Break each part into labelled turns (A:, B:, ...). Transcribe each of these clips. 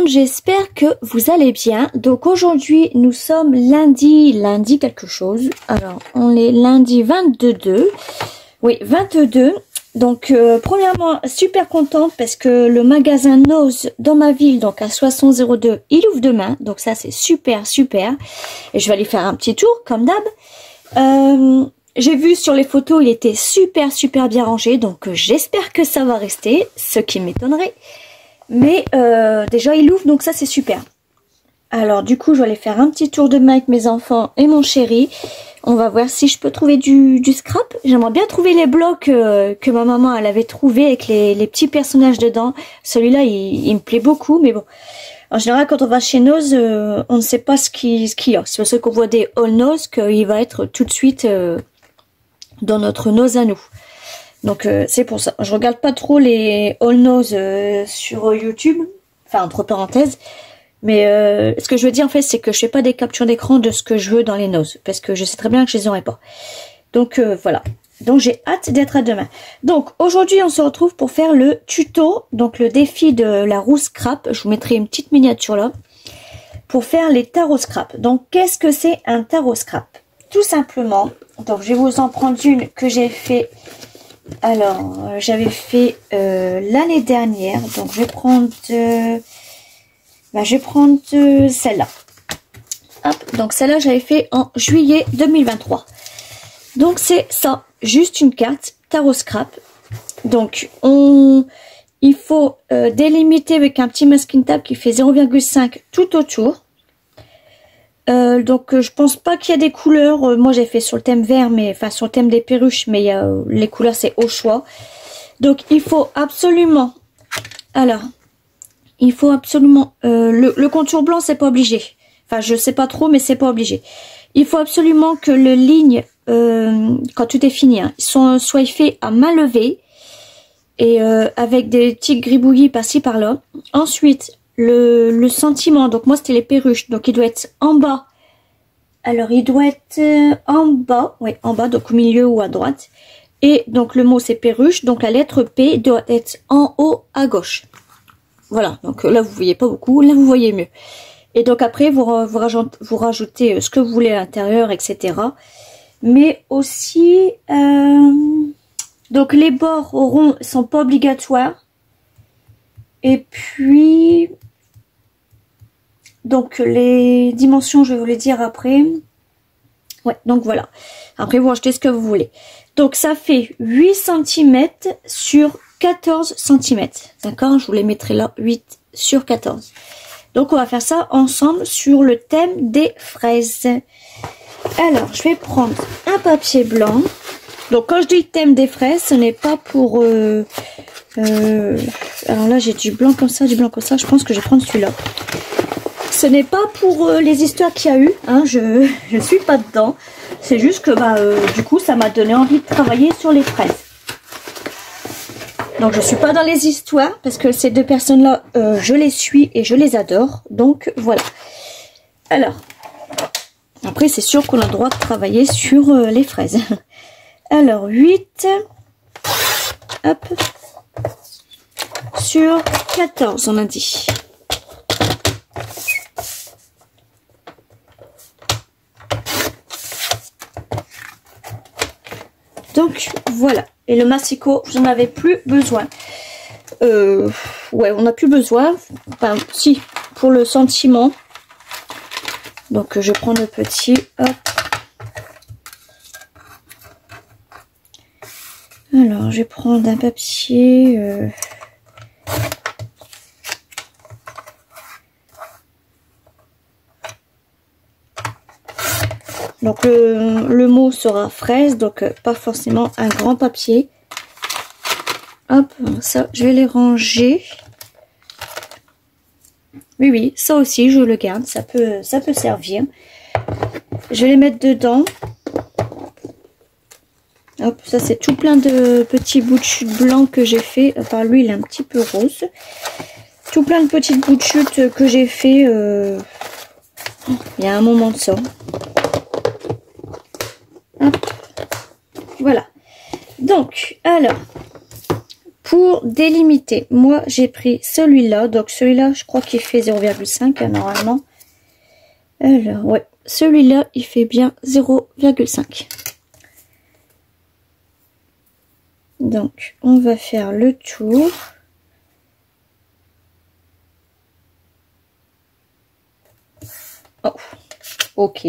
A: j'espère que vous allez bien. Donc aujourd'hui, nous sommes lundi quelque chose. Alors, on est lundi 22. Oui, 22. Donc, premièrement, super contente parce que le magasin Nose dans ma ville, donc à 6002, il ouvre demain. Donc ça, c'est super, super. Et je vais aller faire un petit tour, comme d'hab. J'ai vu sur les photos, il était super, super bien rangé. Donc, j'espère que ça va rester, ce qui m'étonnerait. Mais déjà il ouvre, donc ça c'est super. Alors du coup je vais aller faire un petit tour de main avec mes enfants et mon chéri. On va voir si je peux trouver du scrap. J'aimerais bien trouver les blocs que ma maman elle avait trouvé avec les petits personnages dedans. Celui-là il me plaît beaucoup, mais bon. En général quand on va chez Nose, on ne sait pas ce qu'il y a. C'est parce qu'on voit des All Nose qu'il va être tout de suite dans notre Nose à nous. Donc c'est pour ça. Je regarde pas trop les All Nose sur YouTube, enfin entre parenthèses. Mais ce que je veux dire en fait, c'est que je fais pas des captures d'écran de ce que je veux dans les Nose, parce que je sais très bien que je les aurai pas. Donc voilà. Donc j'ai hâte d'être à demain. Donc aujourd'hui on se retrouve pour faire le tuto, donc le défi de la roue scrap. Je vous mettrai une petite miniature là pour faire les tarots scrap. Donc qu'est-ce que c'est un tarot scrap? Tout simplement. Donc je vais vous en prendre une que j'ai fait. Alors, j'avais fait l'année dernière, donc je vais prendre, celle-là. Hop, donc celle-là, j'avais fait en juillet 2023. Donc c'est ça, juste une carte tarot scrap. Donc il faut délimiter avec un petit masking tape qui fait 0,5 tout autour. Donc je pense pas qu'il y a des couleurs. Moi j'ai fait sur le thème vert, mais enfin sur le thème des perruches, mais il y a les couleurs c'est au choix. Donc il faut absolument, alors il faut absolument le contour blanc c'est pas obligé. Enfin je sais pas trop, mais c'est pas obligé. Il faut absolument que le ligne quand tout est fini, hein, soit fait à main levée et avec des petits gribouillis par-ci par-là. Ensuite le sentiment, donc moi c'était les perruches, donc il doit être en bas. Alors il doit être en bas, oui en bas, donc au milieu ou à droite. Et donc le mot c'est perruche, donc la lettre P doit être en haut à gauche. Voilà, donc là vous voyez pas beaucoup, là vous voyez mieux. Et donc après vous rajoutez ce que vous voulez à l'intérieur, etc. Mais aussi, donc les bords ronds sont pas obligatoires. Et puis... donc les dimensions, je vais vous les dire après. Ouais, donc voilà. Après, vous achetez ce que vous voulez. Donc ça fait 8 cm sur 14 cm. D'accord? Je vous les mettrai là, 8 sur 14. Donc on va faire ça ensemble sur le thème des fraises. Alors, je vais prendre un papier blanc. Donc quand je dis thème des fraises, ce n'est pas pour... alors là, j'ai du blanc comme ça, du blanc comme ça. Je pense que je vais prendre celui-là. Ce n'est pas pour les histoires qu'il y a eu, hein, je suis pas dedans. C'est juste que du coup ça m'a donné envie de travailler sur les fraises. Donc je suis pas dans les histoires parce que ces deux personnes là je les suis et je les adore. Donc voilà. Alors après c'est sûr qu'on a le droit de travailler sur les fraises. Alors 8 hop sur 14 on a dit. Donc voilà, et le massicot, j'en avais plus besoin. Ouais, on n'a plus besoin. Enfin, si, pour le sentiment. Donc je prends le petit, hop. Alors, je vais prendre un papier. Donc le mot sera fraise, donc pas forcément un grand papier. Hop, ça je vais les ranger. Oui, oui, ça aussi je le garde, ça peut servir. Je vais les mettre dedans. Hop, ça c'est tout plein de petits bouts de chute blancs que j'ai fait. Enfin lui il est un petit peu rose. Tout plein de petites bouts de chute que j'ai fait il y a un moment de ça. Hop. Voilà. Donc, alors, pour délimiter, moi j'ai pris celui-là. Donc celui-là, je crois qu'il fait 0,5 normalement. Alors, ouais, celui-là, il fait bien 0,5. Donc, on va faire le tour. Oh, ok.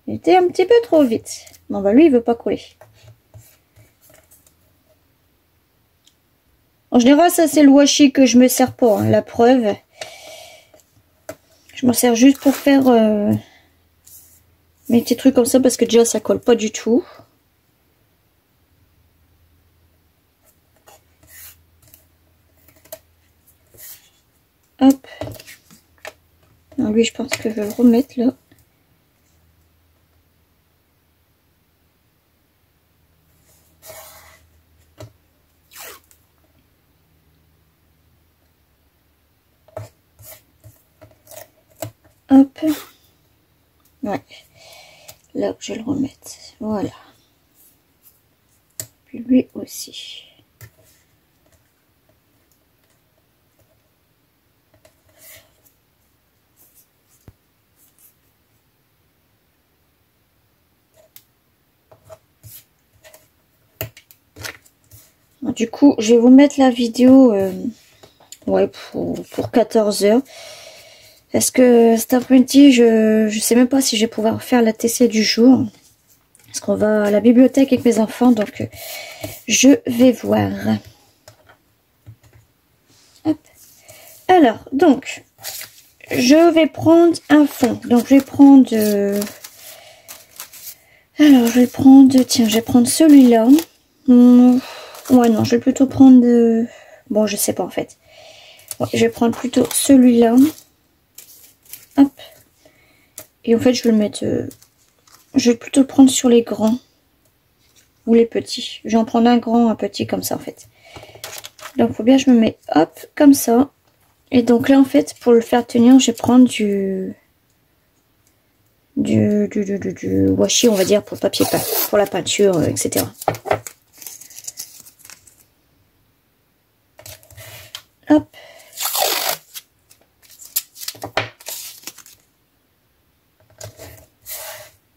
A: Il était un petit peu trop vite. Bon, bah lui, il veut pas coller. En général, ça, c'est le washi que je me sers pas, hein, la preuve. Je m'en sers juste pour faire mes petits trucs comme ça, parce que déjà, ça colle pas du tout. Hop. Non, lui, je pense que je vais le remettre là. Hop. Ouais. Là, je vais le remettre. Voilà. Puis lui aussi. Du coup, je vais vous mettre la vidéo ouais, pour 14 h. Parce que cet après-midi, je sais même pas si je vais pouvoir faire la TC du jour. Parce qu'on va à la bibliothèque avec mes enfants, donc je vais voir. Hop. Alors, donc, je vais prendre un fond. Donc, je vais prendre... alors, je vais prendre... Tiens, je vais prendre celui-là. Ouais, non, je vais plutôt prendre... bon, je sais pas, en fait. Ouais, je vais prendre plutôt celui-là. Hop. Et en fait, je vais le mettre... je vais plutôt le prendre sur les grands. Ou les petits. Je vais en prendre un grand, un petit, comme ça, en fait. Donc, il faut bien que je me mets, hop, comme ça. Et donc là, en fait, pour le faire tenir, je vais prendre du washi, on va dire, pour le papier peint, pour la peinture, etc. Hop.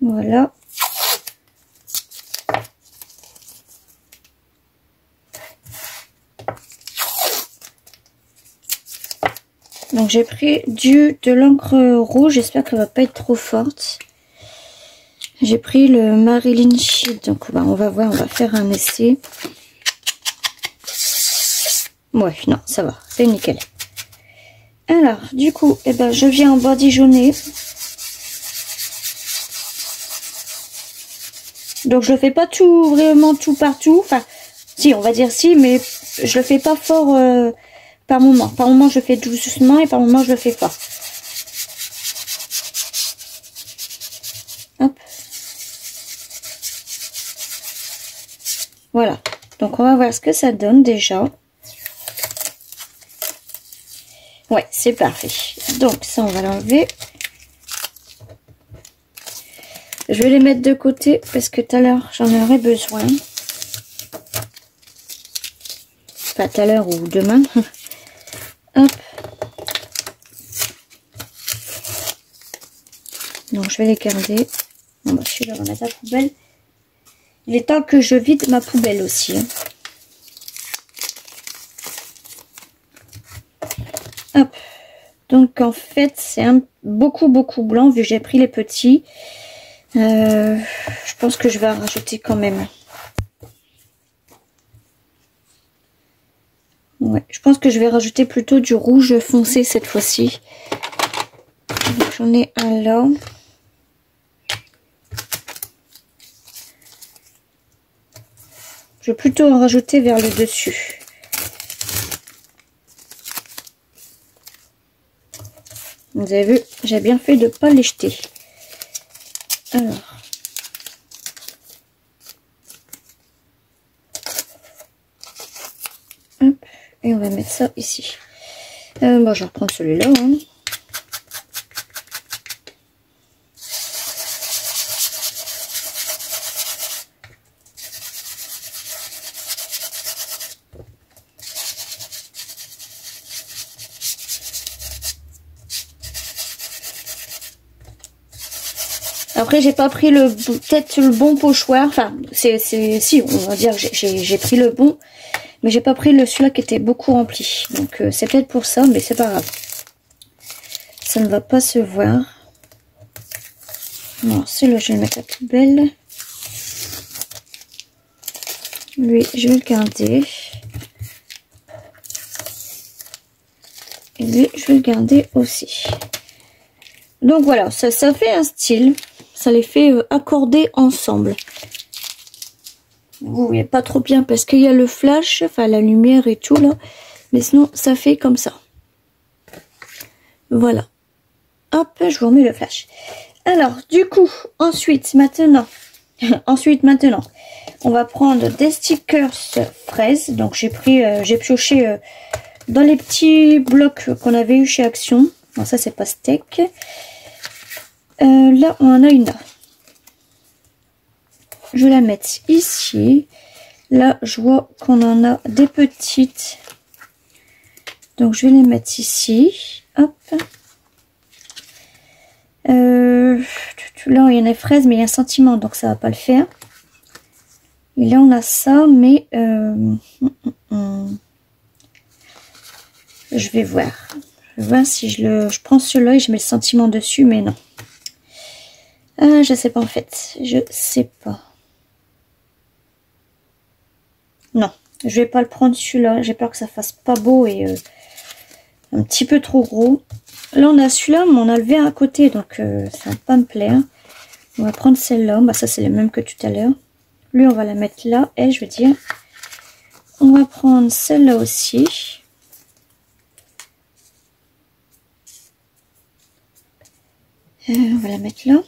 A: Voilà. Donc j'ai pris de l'encre rouge, j'espère qu'elle va pas être trop forte. J'ai pris le Marilyn Sheet, donc bah, on va voir, on va faire un essai. Ouais, non, ça va, c'est nickel. Alors, du coup, eh ben, je viens en badigeonner. Donc je le fais pas tout, vraiment tout partout. Enfin, si, on va dire si, mais je le fais pas fort par moment. Par moment, je le fais doucement et par moment, je le fais fort. Hop. Voilà. Donc on va voir ce que ça donne déjà. Ouais, c'est parfait. Donc ça, on va l'enlever. Je vais les mettre de côté parce que tout à l'heure, j'en aurai besoin. Enfin, tout à l'heure ou demain. Hop. Donc, je vais les garder. Bon, bah, celui-là, on va mettre à la poubelle. Il est temps que je vide ma poubelle aussi. Hein. Hop. Donc, en fait, c'est beaucoup blanc vu que j'ai pris les petits. Je pense que je vais en rajouter quand même. Ouais, je pense que je vais rajouter plutôt du rouge foncé cette fois-ci. J'en ai un là. Je vais plutôt en rajouter vers le dessus. Vous avez vu, j'ai bien fait de ne pas les jeter. Alors. Hop, et on va mettre ça ici. Bon, je vais reprendre celui-là. Hein. Après, j'ai pas pris peut-être le bon pochoir. Enfin, si, on va dire que j'ai pris le bon. Mais j'ai pas pris celui-là qui était beaucoup rempli. Donc, c'est peut-être pour ça, mais c'est pas grave. Ça ne va pas se voir. Non, celui-là, je vais le mettre à la poubelle. Lui, je vais le garder. Et lui, je vais le garder aussi. Donc voilà, ça fait un style. Ça les fait accorder ensemble. Vous voyez pas trop bien parce qu'il y a le flash, enfin la lumière et tout là. Mais sinon, ça fait comme ça. Voilà. Hop, je vous remets le flash. Alors, du coup, ensuite, maintenant, on va prendre des stickers fraises. Donc, j'ai pioché dans les petits blocs qu'on avait eu chez Action. Bon, ça, c'est pas steak. Là, on en a une là. Je vais la mettre ici. Là, je vois qu'on en a des petites. Donc, je vais les mettre ici. Hop. Là, il y en a fraises, mais il y a un sentiment, donc ça va pas le faire. Et là, on a ça, mais je vais voir. Je vais voir si je prends celui-là et je mets le sentiment dessus, mais non. Je sais pas en fait. Je sais pas. Non, je vais pas le prendre celui-là. J'ai peur que ça fasse pas beau et un petit peu trop gros. Là, on a celui-là, mais on a le vert à côté, donc ça va pas me plaire. On va prendre celle-là. Bah, ça, c'est le même que tout à l'heure. Lui, on va la mettre là. Et je veux dire, on va prendre celle-là aussi. On va la mettre là.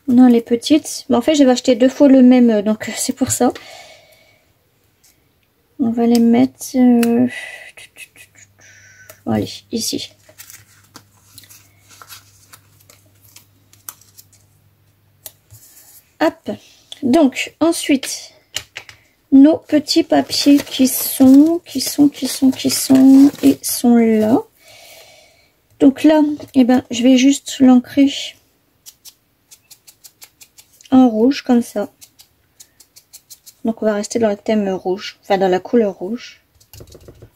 A: Non, les petites. Bon, en fait, j'avais acheté 2 fois le même, donc c'est pour ça. On va les mettre... allez, ici. Hop. Donc, ensuite, nos petits papiers qui sont là. Donc là, eh ben, je vais juste l'ancrer en rouge, comme ça. Donc, on va rester dans le thème rouge, enfin, dans la couleur rouge.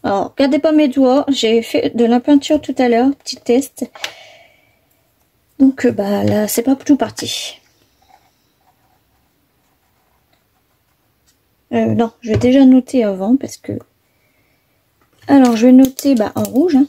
A: Alors, regardez pas mes doigts, j'ai fait de la peinture tout à l'heure, petit test. Donc, bah, là, c'est pas tout parti. Non, je vais déjà noter avant, parce que... Alors, je vais noter, bah, en rouge, hein.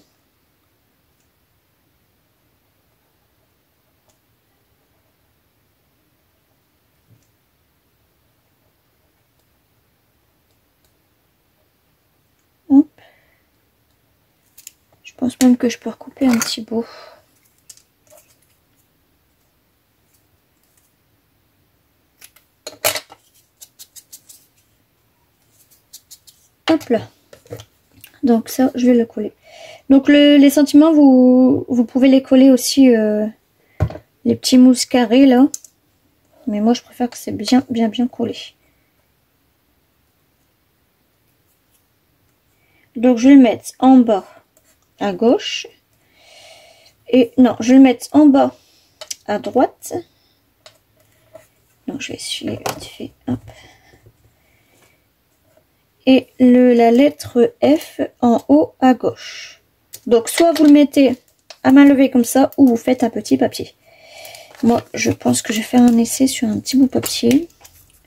A: Je pense même que je peux recouper un petit bout. Hop là. Donc ça, je vais le coller. Donc les sentiments, vous pouvez les coller aussi, les petits mousses carrés là. Mais moi, je préfère que c'est bien collé. Donc je vais le mettre en bas à gauche. Et non, je vais le mettre en bas à droite. Donc je vais essuyer vite fait. Hop. Et la lettre F en haut à gauche. Donc soit vous le mettez à main levée comme ça, ou vous faites un petit papier. Moi, je pense que je vais faire un essai sur un petit bout de papier.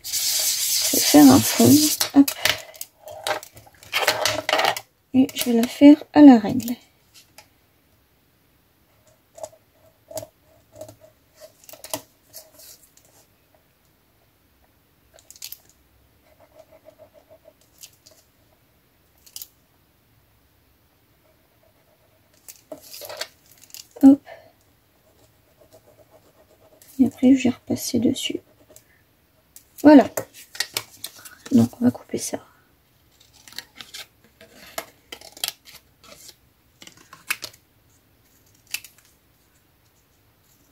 A: Je vais faire un fond. Hop. Et je vais la faire à la règle. Hop. Et après, je vais repasser dessus. Voilà. Donc, on va couper ça.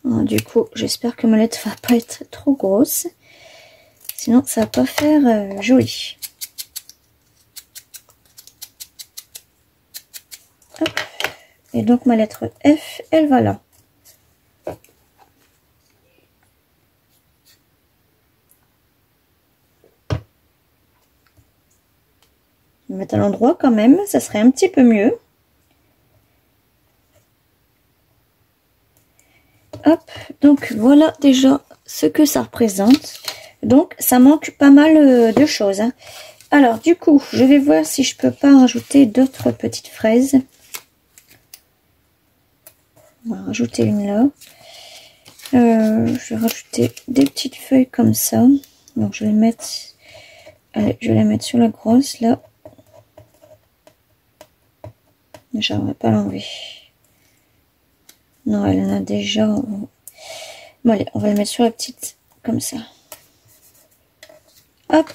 A: Alors, du coup, j'espère que ma lettre va pas être trop grosse. Sinon, ça va pas faire joli. Hop. Et donc, ma lettre F, elle va là. mettre à l'endroit quand même, ça serait un petit peu mieux. Hop, donc voilà déjà ce que ça représente. Donc ça manque pas mal de choses, hein. Alors du coup, je vais voir si je peux pas rajouter d'autres petites fraises. On va rajouter une là. Je vais rajouter des petites feuilles comme ça. Donc je vais mettre, allez, je vais la mettre sur la grosse là. J'aimerais pas l'enlever. Non, elle en a déjà. Bon allez, on va la mettre sur la petite comme ça. Hop.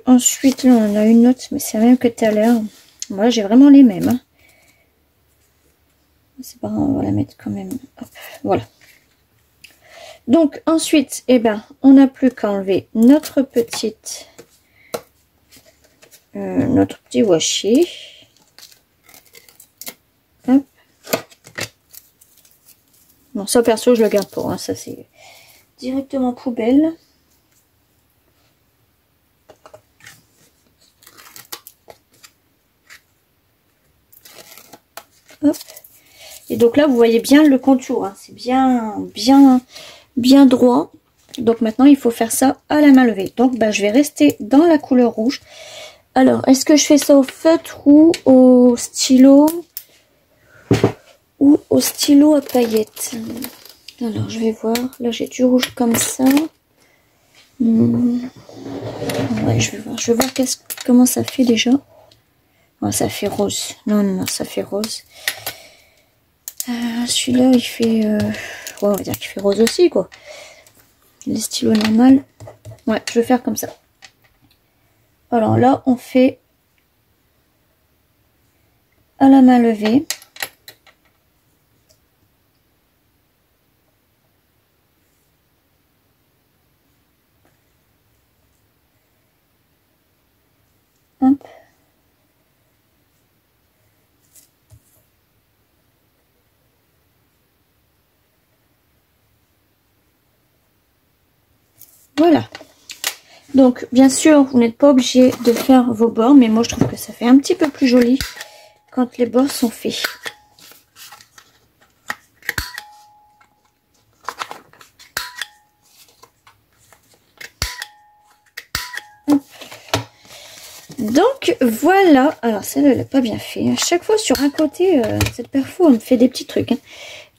A: Ensuite, là, on en a une autre, mais c'est la même que tout à l'heure. Moi, j'ai vraiment les mêmes, hein. C'est pas grave, on va la mettre quand même. Hop, voilà. Donc ensuite, eh ben, on n'a plus qu'à enlever notre petit washi. Hop. Bon, ça perso, je le garde pas, hein. Ça c'est directement poubelle. Hop. Et donc là, vous voyez bien le contour, hein. C'est bien droit. Donc maintenant, il faut faire ça à la main levée. Donc, bah, je vais rester dans la couleur rouge. Alors, est-ce que je fais ça au feutre ou au stylo? Ou au stylo à paillettes? Alors, je vais voir. Là, j'ai du rouge comme ça. Ouais, je vais voir. Je vais voir comment ça fait déjà. Oh, ça fait rose. Non, ça fait rose. Celui-là, il fait... ouais, on va dire qu'il fait rose aussi, quoi. Les stylos normaux. Ouais, je vais faire comme ça. Alors là, on fait à la main levée. Hop. Voilà. Donc, bien sûr, vous n'êtes pas obligé de faire vos bords, mais moi, je trouve que ça fait un petit peu plus joli quand les bords sont faits. Donc, voilà. Alors, celle-là, elle n'a pas bien fait. À chaque fois, sur un côté, cette perfo, elle me fait des petits trucs, hein.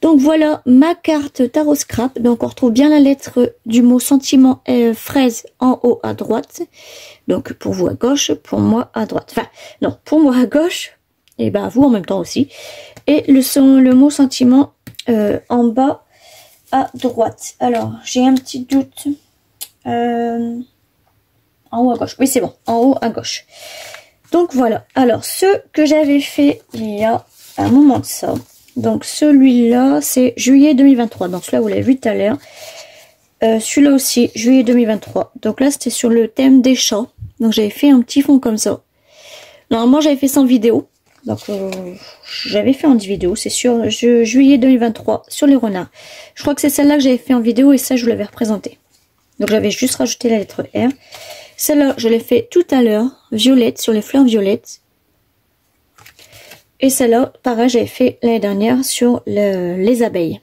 A: Donc voilà ma carte tarot scrap. Donc on retrouve bien la lettre du mot sentiment fraise en haut à droite. Donc pour vous à gauche, pour moi à droite. Enfin non, pour moi à gauche et ben vous en même temps aussi. Et le mot sentiment en bas à droite. Alors j'ai un petit doute. En haut à gauche. Oui c'est bon, en haut à gauche. Donc voilà. Alors ce que j'avais fait il y a un moment de ça. Donc celui-là, c'est juillet 2023. Donc celui-là, vous l'avez vu tout à l'heure. Celui-là aussi, juillet 2023. Donc là, c'était sur le thème des chats. Donc j'avais fait un petit fond comme ça. Normalement, j'avais fait ça en vidéo. Donc j'avais fait en vidéo. C'est sur juillet 2023, sur les renards. Je crois que c'est celle-là que j'avais fait en vidéo et ça, je vous l'avais représentée. Donc j'avais juste rajouté la lettre R. Celle-là, je l'ai fait tout à l'heure, violette, sur les fleurs violettes. Et celle-là, pareil, j'avais fait l'année dernière sur les abeilles.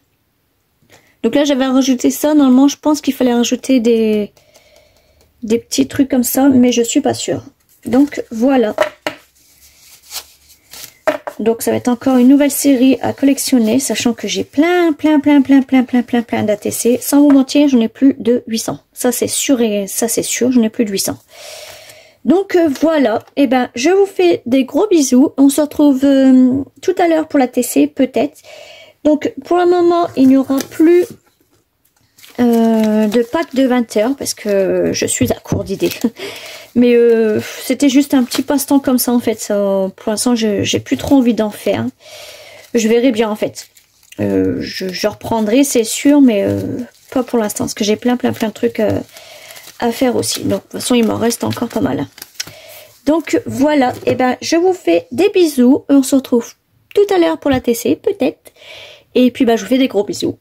A: Donc là, j'avais rajouté ça. Normalement, je pense qu'il fallait rajouter des petits trucs comme ça, mais je suis pas sûre. Donc voilà. Donc ça va être encore une nouvelle série à collectionner, sachant que j'ai plein d'ATC. Sans vous mentir, j'en ai plus de 800. Ça c'est sûr et ça c'est sûr, j'en ai plus de 800. Donc voilà, et ben je vous fais des gros bisous. On se retrouve tout à l'heure pour la TC, peut-être. Donc pour le moment, il n'y aura plus de pack de 20 heures parce que je suis à court d'idées. Mais c'était juste un petit passe-temps comme ça en fait. Ça, pour l'instant, j'ai plus trop envie d'en faire. Je verrai bien en fait. Je reprendrai, c'est sûr, mais pas pour l'instant parce que j'ai plein de trucs à faire aussi. Donc de toute façon, il m'en reste encore pas mal. Donc voilà, et ben je vous fais des bisous. On se retrouve tout à l'heure pour la TC, peut-être. Et puis bah je vous fais des gros bisous.